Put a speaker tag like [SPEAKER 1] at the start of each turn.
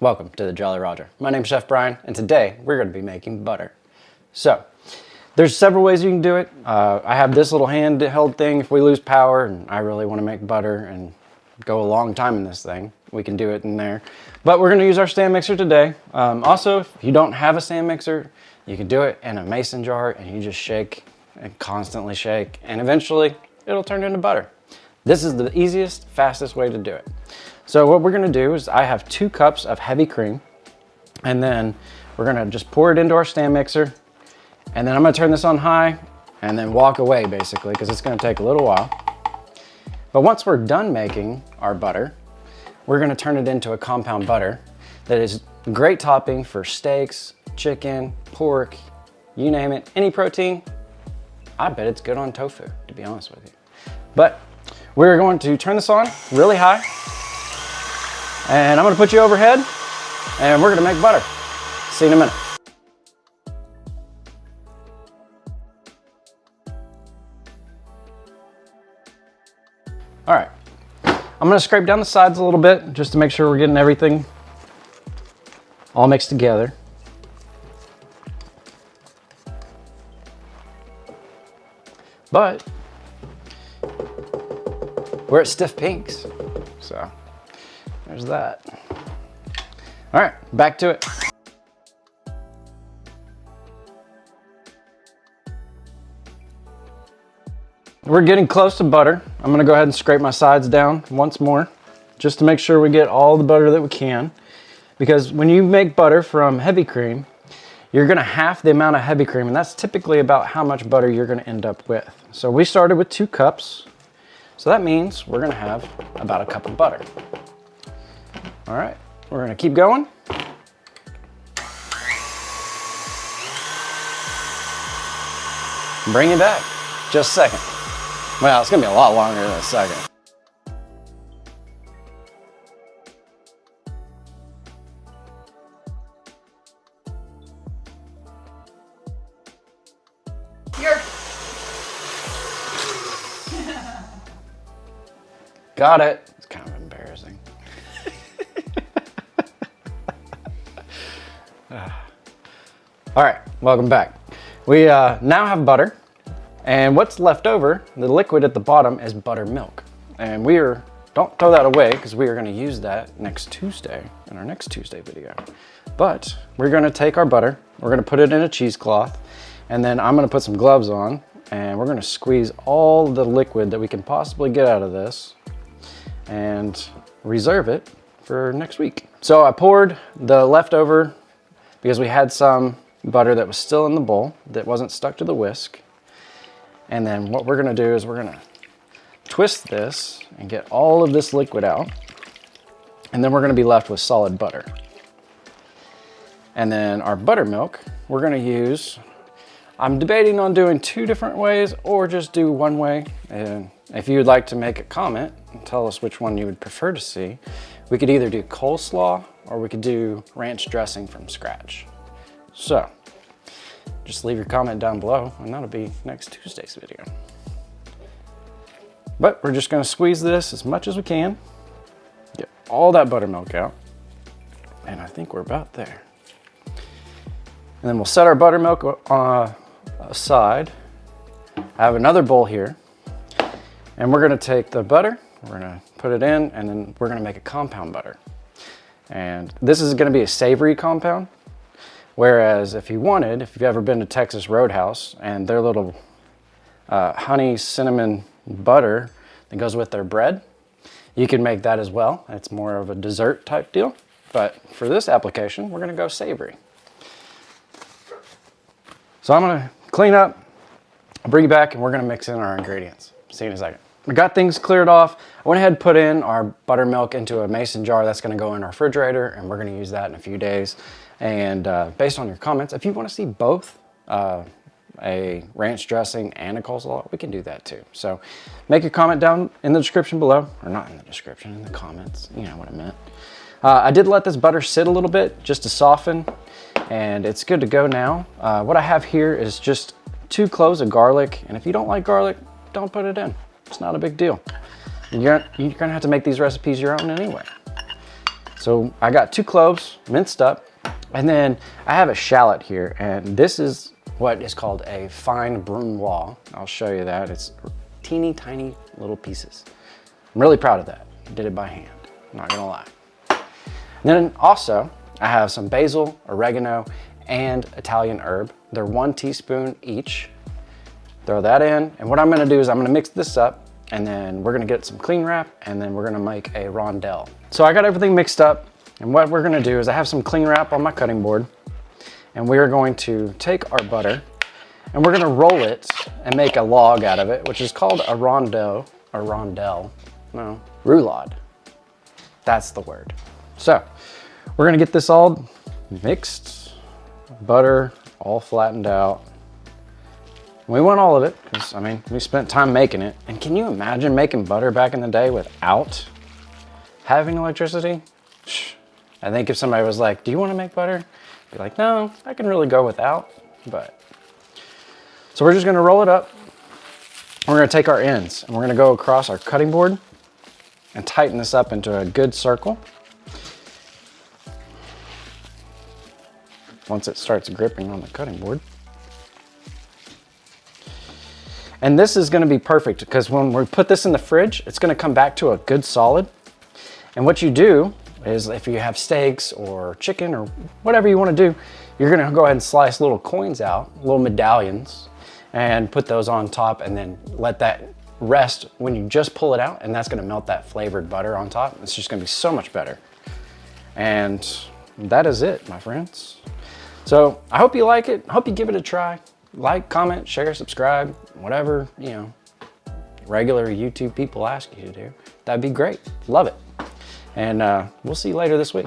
[SPEAKER 1] Welcome to the Jolly Roger. My name's Chef Brian, and today we're going to be making butter. So, there's several ways you can do it. I have this little handheld thing if we lose power and I really want to make butter and go a long time in this thing. We can do it in there. But we're going to use our stand mixer today. Also, if you don't have a stand mixer, you can do it in a mason jar and you just shake and constantly shake, and eventually it'll turn into butter. This is the easiest, fastest way to do it. So what we're gonna do is I have 2 cups of heavy cream, and then we're gonna just pour it into our stand mixer, and then I'm gonna turn this on high and then walk away basically, because it's gonna take a little while. But once we're done making our butter, we're gonna turn it into a compound butter that is great topping for steaks, chicken, pork, you name it, any protein. I bet it's good on tofu, to be honest with you. But we're going to turn this on really high, and I'm gonna put you overhead, and we're gonna make butter. See you in a minute. All right, I'm gonna scrape down the sides a little bit just to make sure we're getting everything all mixed together. But we're at Stiff Pinks, so there's that. All right, back to it. We're getting close to butter. I'm gonna go ahead and scrape my sides down once more, just to make sure we get all the butter that we can. Because when you make butter from heavy cream, you're gonna half the amount of heavy cream, and that's typically about how much butter you're gonna end up with. So we started with 2 cups. So that means we're gonna have about a cup of butter. All right, we're gonna keep going. Bring it back, just a second. Well, it's gonna be a lot longer than a second. Got it. It's kind of embarrassing. All right, welcome back. We now have butter, and what's left over, the liquid at the bottom, is buttermilk. And don't throw that away, because we are gonna use that next Tuesday, in our next Tuesday video. But we're gonna take our butter, we're gonna put it in a cheesecloth, and then I'm gonna put some gloves on, and we're gonna squeeze all the liquid that we can possibly get out of this and reserve it for next week. So I poured the leftover, because we had some butter that was still in the bowl that wasn't stuck to the whisk. And then what we're gonna do is we're gonna twist this and get all of this liquid out. And then we're gonna be left with solid butter. And then our buttermilk, we're gonna use, I'm debating on doing 2 different ways or just do one way. And if you would like to make a comment and tell us which one you would prefer to see, we could either do coleslaw or we could do ranch dressing from scratch. So just leave your comment down below and that'll be next Tuesday's video. But we're just gonna squeeze this as much as we can, get all that buttermilk out, and I think we're about there. And then we'll set our buttermilk aside. I have another bowl here, and we're gonna take the butter, we're gonna put it in, and then we're gonna make a compound butter. And this is gonna be a savory compound, whereas if you've ever been to Texas Roadhouse and their little honey cinnamon butter that goes with their bread, you can make that as well. It's more of a dessert type deal. But for this application, we're gonna go savory. So I'm gonna clean up, I'll bring you back, and we're gonna mix in our ingredients. See you in a second. We got things cleared off. I went ahead and put in our buttermilk into a mason jar that's gonna go in our refrigerator, and we're gonna use that in a few days. And based on your comments, if you wanna see both a ranch dressing and a coleslaw, we can do that too. So make a comment down in the description below, or not in the description, in the comments, you know what I meant. I did let this butter sit a little bit just to soften, and it's good to go now. What I have here is just 2 cloves of garlic, and if you don't like garlic, don't put it in. It's not a big deal. You're gonna have to make these recipes your own anyway. So I got 2 cloves minced up, and then I have a shallot here, and this is what is called a fine brunoise. I'll show you that. It's teeny tiny little pieces. I'm really proud of that. I did it by hand, I'm not gonna lie. And then also, I have some basil, oregano, and Italian herb. They're 1 teaspoon each. Throw that in, and what I'm gonna do is I'm gonna mix this up, and then we're gonna get some cling wrap, and then we're gonna make a rondelle. So I got everything mixed up, and what we're gonna do is I have some cling wrap on my cutting board, and we are going to take our butter, and we're gonna roll it and make a log out of it, which is called a rondelle, roulade. That's the word. So we're gonna get this all mixed, butter all flattened out. We want all of it, because I mean, we spent time making it. And can you imagine making butter back in the day without having electricity? I think if somebody was like, do you want to make butter? I'd be like, no, I can really go without, but. So we're just gonna roll it up. We're gonna take our ends and we're gonna go across our cutting board and tighten this up into a good circle. Once it starts gripping on the cutting board. And this is gonna be perfect because when we put this in the fridge, it's gonna come back to a good solid. And what you do is if you have steaks or chicken or whatever you wanna do, you're gonna go ahead and slice little coins out, little medallions, and put those on top and then let that rest when you just pull it out, and that's gonna melt that flavored butter on top. It's just gonna be so much better. And that is it, my friends. So I hope you like it. I hope you give it a try. Like, comment, share, subscribe, whatever, you know, regular YouTube people ask you to do. That'd be great. Love it. And we'll see you later this week.